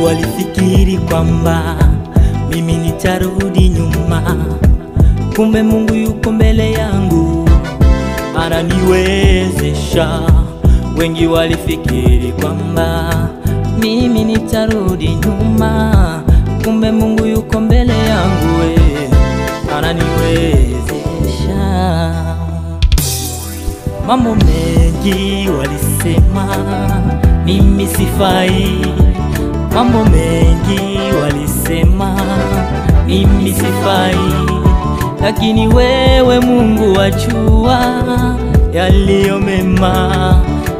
walifikiri kwamba mimi nitarudi nyuma, kumbe Mungu yuko mbele yangu ananiwezesha. Wengi walifikiri kwamba mimi nitarudi nyuma, kumbe Mungu yuko mbele yangu ananiwezesha. Mambo mengi walisema mimi sifai, mambo mengi walisema mimi sifai, lakini wewe Mungu wajua yaliyo mema,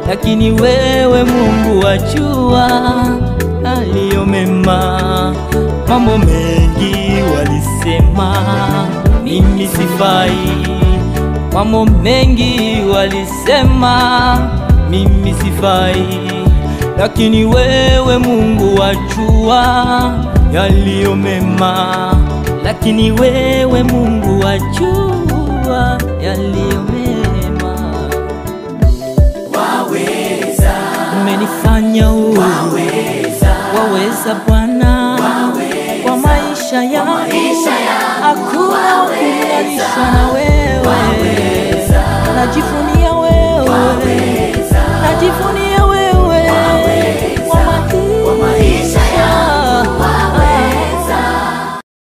lakini wewe Mungu wajua yaliyo mema. Mambo mengi walisema mimi sifai, mambo mengi walisema mimi sifai, lakini wewe Mungu wajua yaliyo mema, lakini wewe Mungu wajua yaliyo mema. Waweza, umenifanya waweza Bwana, kwa maisha yangu hakuna kulinganisha na wewe. Najivunia